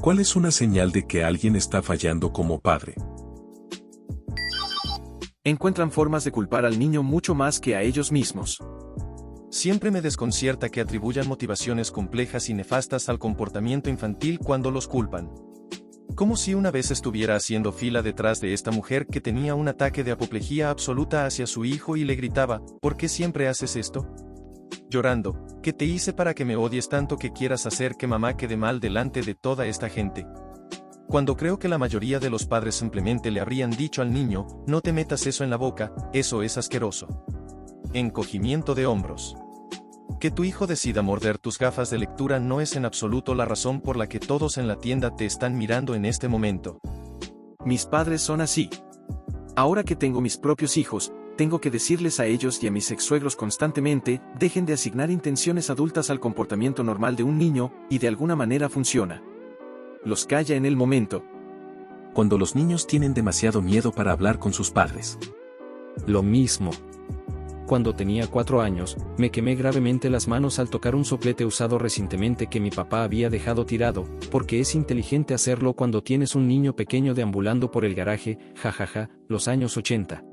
¿Cuál es una señal de que alguien está fallando como padre? Encuentran formas de culpar al niño mucho más que a ellos mismos. Siempre me desconcierta que atribuyan motivaciones complejas y nefastas al comportamiento infantil cuando los culpan. Como si una vez estuviera haciendo fila detrás de esta mujer que tenía un ataque de apoplejía absoluta hacia su hijo y le gritaba, ¿por qué siempre haces esto? Llorando, ¿qué te hice para que me odies tanto que quieras hacer que mamá quede mal delante de toda esta gente? Cuando creo que la mayoría de los padres simplemente le habrían dicho al niño, no te metas eso en la boca, eso es asqueroso. Encogimiento de hombros. Que tu hijo decida morder tus gafas de lectura no es en absoluto la razón por la que todos en la tienda te están mirando en este momento. Mis padres son así. Ahora que tengo mis propios hijos, tengo que decirles a ellos y a mis ex-suegros constantemente, dejen de asignar intenciones adultas al comportamiento normal de un niño, y de alguna manera funciona. Los calla en el momento. Cuando los niños tienen demasiado miedo para hablar con sus padres. Lo mismo. Cuando tenía 4 años, me quemé gravemente las manos al tocar un soplete usado recientemente que mi papá había dejado tirado, porque es inteligente hacerlo cuando tienes un niño pequeño deambulando por el garaje, jajaja, los años 80.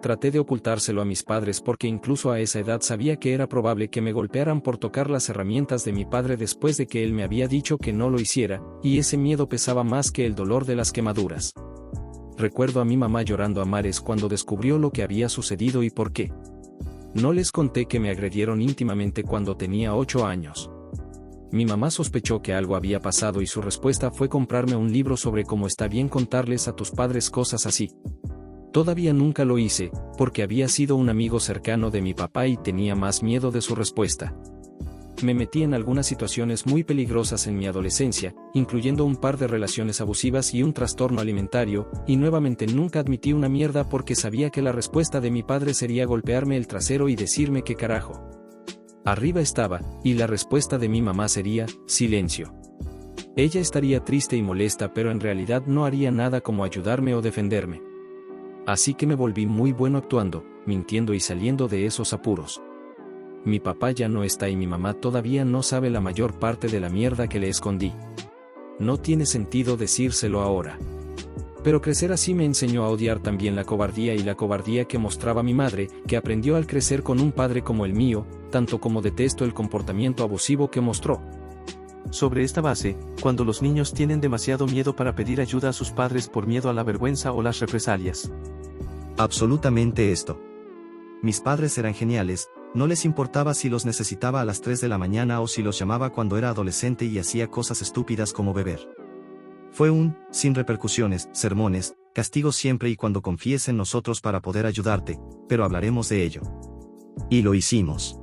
Traté de ocultárselo a mis padres porque incluso a esa edad sabía que era probable que me golpearan por tocar las herramientas de mi padre después de que él me había dicho que no lo hiciera, y ese miedo pesaba más que el dolor de las quemaduras. Recuerdo a mi mamá llorando a mares cuando descubrió lo que había sucedido y por qué. No les conté que me agredieron íntimamente cuando tenía 8 años. Mi mamá sospechó que algo había pasado y su respuesta fue comprarme un libro sobre cómo está bien contarles a tus padres cosas así. Todavía nunca lo hice, porque había sido un amigo cercano de mi papá y tenía más miedo de su respuesta. Me metí en algunas situaciones muy peligrosas en mi adolescencia, incluyendo un par de relaciones abusivas y un trastorno alimentario, y nuevamente nunca admití una mierda porque sabía que la respuesta de mi padre sería golpearme el trasero y decirme qué carajo. Arriba estaba, y la respuesta de mi mamá sería, silencio. Ella estaría triste y molesta pero en realidad no haría nada como ayudarme o defenderme. Así que me volví muy bueno actuando, mintiendo y saliendo de esos apuros. Mi papá ya no está y mi mamá todavía no sabe la mayor parte de la mierda que le escondí. No tiene sentido decírselo ahora. Pero crecer así me enseñó a odiar también la cobardía y la cobardía que mostraba mi madre, que aprendió al crecer con un padre como el mío, tanto como detesto el comportamiento abusivo que mostró. Sobre esta base, cuando los niños tienen demasiado miedo para pedir ayuda a sus padres por miedo a la vergüenza o las represalias. Absolutamente esto. Mis padres eran geniales, no les importaba si los necesitaba a las 3 de la mañana o si los llamaba cuando era adolescente y hacía cosas estúpidas como beber. Fue sin repercusiones, sermones, castigos siempre y cuando confíes en nosotros para poder ayudarte, pero hablaremos de ello. Y lo hicimos.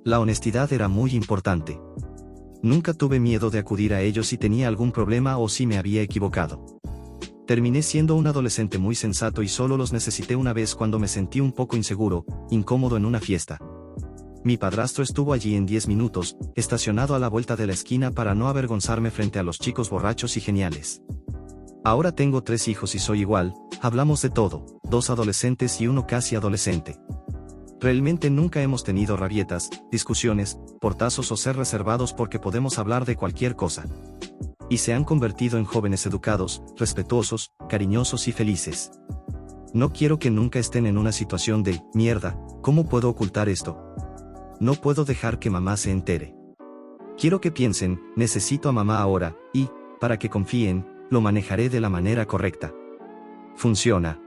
La honestidad era muy importante. Nunca tuve miedo de acudir a ellos si tenía algún problema o si me había equivocado. Terminé siendo un adolescente muy sensato y solo los necesité una vez cuando me sentí un poco inseguro, incómodo en una fiesta. Mi padrastro estuvo allí en 10 minutos, estacionado a la vuelta de la esquina para no avergonzarme frente a los chicos borrachos y geniales. Ahora tengo 3 hijos y soy igual, hablamos de todo, 2 adolescentes y 1 casi adolescente. Realmente nunca hemos tenido rabietas, discusiones, portazos o ser reservados porque podemos hablar de cualquier cosa. Y se han convertido en jóvenes educados, respetuosos, cariñosos y felices. No quiero que nunca estén en una situación de, mierda, ¿cómo puedo ocultar esto? No puedo dejar que mamá se entere. Quiero que piensen, necesito a mamá ahora, y, para que confíen, lo manejaré de la manera correcta. Funciona.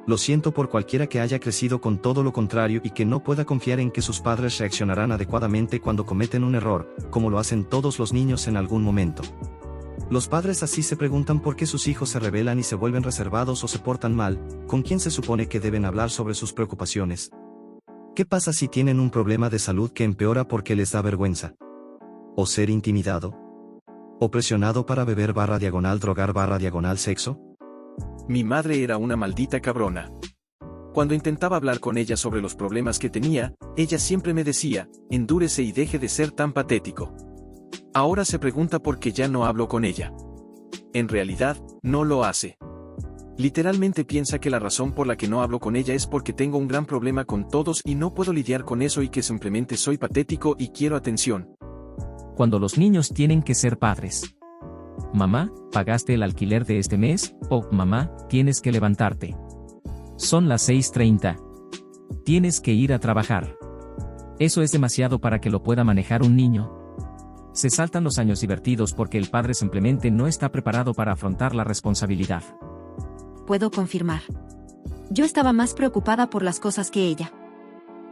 Lo siento por cualquiera que haya crecido con todo lo contrario y que no pueda confiar en que sus padres reaccionarán adecuadamente cuando cometen un error, como lo hacen todos los niños en algún momento. Los padres así se preguntan por qué sus hijos se rebelan y se vuelven reservados o se portan mal, ¿con quién se supone que deben hablar sobre sus preocupaciones? ¿Qué pasa si tienen un problema de salud que empeora porque les da vergüenza? ¿O ser intimidado? ¿O presionado para beber /drogar /sexo? Mi madre era una maldita cabrona. Cuando intentaba hablar con ella sobre los problemas que tenía, ella siempre me decía, endúrese y deje de ser tan patético. Ahora se pregunta por qué ya no hablo con ella. En realidad, no lo hace. Literalmente piensa que la razón por la que no hablo con ella es porque tengo un gran problema con todos y no puedo lidiar con eso y que simplemente soy patético y quiero atención. Cuando los niños tienen que ser padres. mamá, ¿pagaste el alquiler de este mes? O, mamá, tienes que levantarte. Son las 6:30. Tienes que ir a trabajar. Eso es demasiado para que lo pueda manejar un niño. Se saltan los años divertidos porque el padre simplemente no está preparado para afrontar la responsabilidad. Puedo confirmar. Yo estaba más preocupada por las cosas que ella.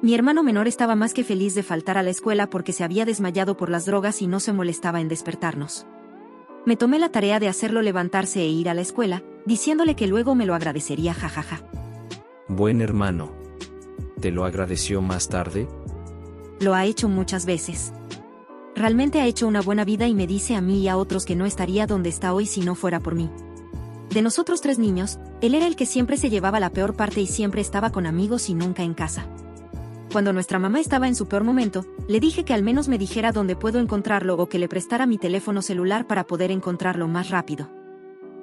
Mi hermano menor estaba más que feliz de faltar a la escuela porque se había desmayado por las drogas y no se molestaba en despertarnos. Me tomé la tarea de hacerlo levantarse e ir a la escuela, diciéndole que luego me lo agradecería, jajaja. Buen hermano. ¿Te lo agradeció más tarde? Lo ha hecho muchas veces. Realmente ha hecho una buena vida y me dice a mí y a otros que no estaría donde está hoy si no fuera por mí. De nosotros 3 niños, él era el que siempre se llevaba la peor parte y siempre estaba con amigos y nunca en casa. Cuando nuestra mamá estaba en su peor momento, le dije que al menos me dijera dónde puedo encontrarlo o que le prestara mi teléfono celular para poder encontrarlo más rápido.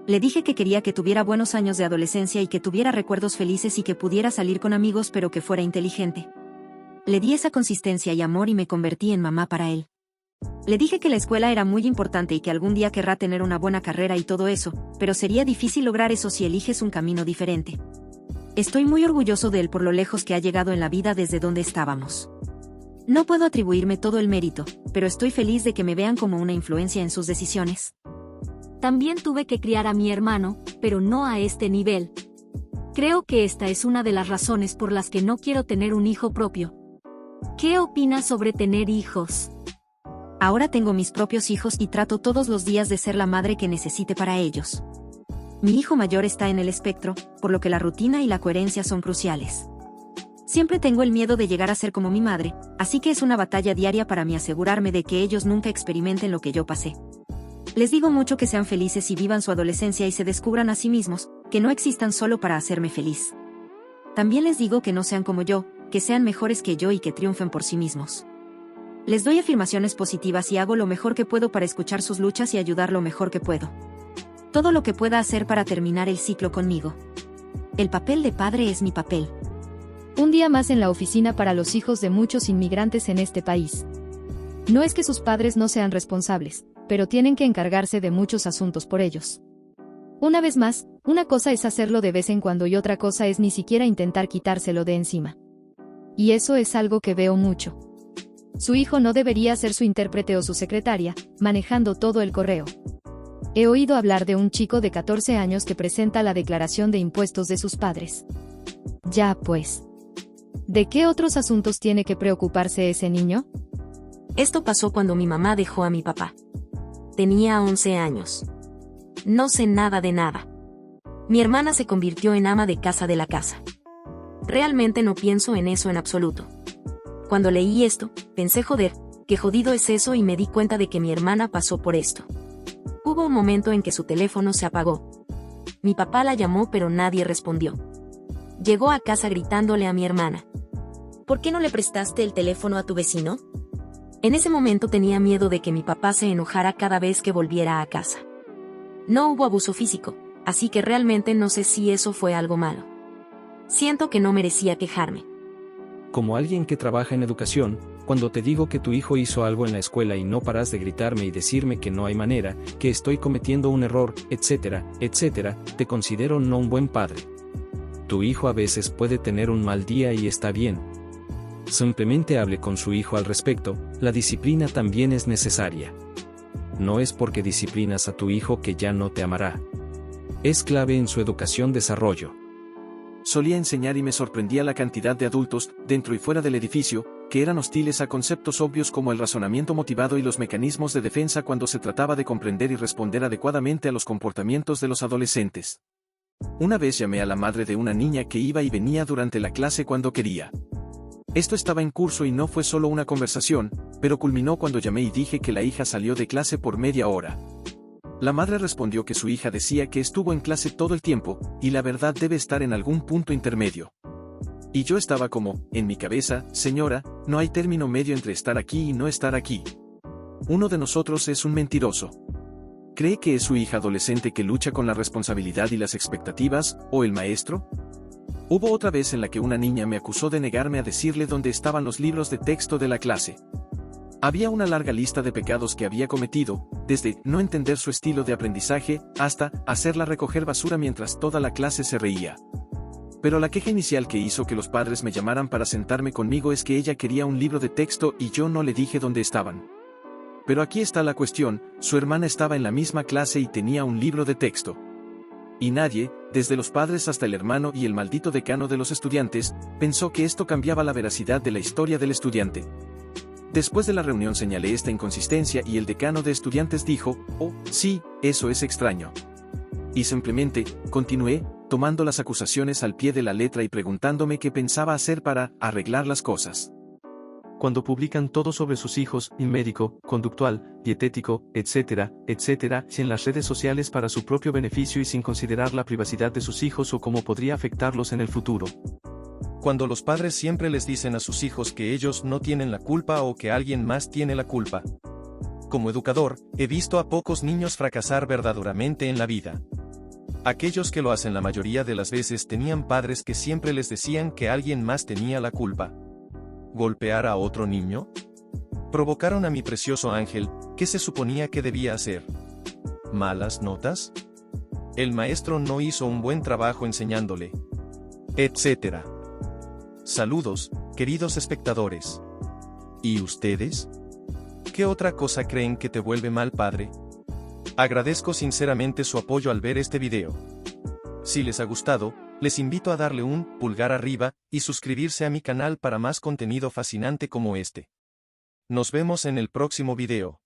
Le dije que quería que tuviera buenos años de adolescencia y que tuviera recuerdos felices y que pudiera salir con amigos pero que fuera inteligente. Le di esa consistencia y amor y me convertí en mamá para él. Le dije que la escuela era muy importante y que algún día querrá tener una buena carrera y todo eso, pero sería difícil lograr eso si eliges un camino diferente. Estoy muy orgulloso de él por lo lejos que ha llegado en la vida desde donde estábamos. No puedo atribuirme todo el mérito, pero estoy feliz de que me vean como una influencia en sus decisiones. También tuve que criar a mi hermano, pero no a este nivel. Creo que esta es una de las razones por las que no quiero tener un hijo propio. ¿Qué opinas sobre tener hijos? Ahora tengo mis propios hijos y trato todos los días de ser la madre que necesite para ellos. Mi hijo mayor está en el espectro, por lo que la rutina y la coherencia son cruciales. Siempre tengo el miedo de llegar a ser como mi madre, así que es una batalla diaria para mí asegurarme de que ellos nunca experimenten lo que yo pasé. Les digo mucho que sean felices y vivan su adolescencia y se descubran a sí mismos, que no existan solo para hacerme feliz. También les digo que no sean como yo, que sean mejores que yo y que triunfen por sí mismos. Les doy afirmaciones positivas y hago lo mejor que puedo para escuchar sus luchas y ayudar lo mejor que puedo. Todo lo que pueda hacer para terminar el ciclo conmigo. El papel de padre es mi papel. Un día más en la oficina para los hijos de muchos inmigrantes en este país. No es que sus padres no sean responsables, pero tienen que encargarse de muchos asuntos por ellos. Una vez más, una cosa es hacerlo de vez en cuando y otra cosa es ni siquiera intentar quitárselo de encima. Y eso es algo que veo mucho. Su hijo no debería ser su intérprete o su secretaria, manejando todo el correo. He oído hablar de un chico de 14 años que presenta la declaración de impuestos de sus padres. Ya pues. ¿De qué otros asuntos tiene que preocuparse ese niño? Esto pasó cuando mi mamá dejó a mi papá. Tenía 11 años. No sé nada de nada. Mi hermana se convirtió en ama de casa de la casa. Realmente no pienso en eso en absoluto. Cuando leí esto, pensé joder, qué jodido es eso y me di cuenta de que mi hermana pasó por esto. Hubo un momento en que su teléfono se apagó. Mi papá la llamó pero nadie respondió. Llegó a casa gritándole a mi hermana. ¿Por qué no le prestaste el teléfono a tu vecino? En ese momento tenía miedo de que mi papá se enojara cada vez que volviera a casa. No hubo abuso físico, así que realmente no sé si eso fue algo malo. Siento que no merecía quejarme. Como alguien que trabaja en educación, cuando te digo que tu hijo hizo algo en la escuela y no paras de gritarme y decirme que no hay manera, que estoy cometiendo un error, etcétera, etcétera, te considero no un buen padre. Tu hijo a veces puede tener un mal día y está bien. Simplemente hable con su hijo al respecto, la disciplina también es necesaria. No es porque disciplinas a tu hijo que ya no te amará. Es clave en su educación-desarrollo. Solía enseñar y me sorprendía la cantidad de adultos, dentro y fuera del edificio, que eran hostiles a conceptos obvios como el razonamiento motivado y los mecanismos de defensa cuando se trataba de comprender y responder adecuadamente a los comportamientos de los adolescentes. Una vez llamé a la madre de una niña que iba y venía durante la clase cuando quería. Esto estaba en curso y no fue solo una conversación, pero culminó cuando llamé y dije que la hija salió de clase por media hora. La madre respondió que su hija decía que estuvo en clase todo el tiempo, y la verdad debe estar en algún punto intermedio. Y yo estaba como, en mi cabeza, señora, no hay término medio entre estar aquí y no estar aquí. Uno de nosotros es un mentiroso. ¿Cree que es su hija adolescente que lucha con la responsabilidad y las expectativas, o el maestro? Hubo otra vez en la que una niña me acusó de negarme a decirle dónde estaban los libros de texto de la clase. Había una larga lista de pecados que había cometido, desde no entender su estilo de aprendizaje hasta hacerla recoger basura mientras toda la clase se reía. Pero la queja inicial que hizo que los padres me llamaran para sentarme conmigo es que ella quería un libro de texto y yo no le dije dónde estaban. Pero aquí está la cuestión, su hermana estaba en la misma clase y tenía un libro de texto. Y nadie, desde los padres hasta el hermano y el maldito decano de los estudiantes, pensó que esto cambiaba la veracidad de la historia del estudiante. Después de la reunión señalé esta inconsistencia y el decano de estudiantes dijo, oh, sí, eso es extraño. Y simplemente, continué, tomando las acusaciones al pie de la letra y preguntándome qué pensaba hacer para arreglar las cosas. Cuando publican todo sobre sus hijos, y médico, conductual, dietético, etcétera, en las redes sociales para su propio beneficio y sin considerar la privacidad de sus hijos o cómo podría afectarlos en el futuro. Cuando los padres siempre les dicen a sus hijos que ellos no tienen la culpa o que alguien más tiene la culpa. Como educador, he visto a pocos niños fracasar verdaderamente en la vida. Aquellos que lo hacen la mayoría de las veces tenían padres que siempre les decían que alguien más tenía la culpa. ¿Golpear a otro niño? ¿Provocaron a mi precioso ángel? ¿Qué se suponía que debía hacer? ¿Malas notas? El maestro no hizo un buen trabajo enseñándole. Etcétera. Saludos, queridos espectadores. ¿Y ustedes? ¿Qué otra cosa creen que te vuelve mal padre? Agradezco sinceramente su apoyo al ver este video. Si les ha gustado, les invito a darle un pulgar arriba y suscribirse a mi canal para más contenido fascinante como este. Nos vemos en el próximo video.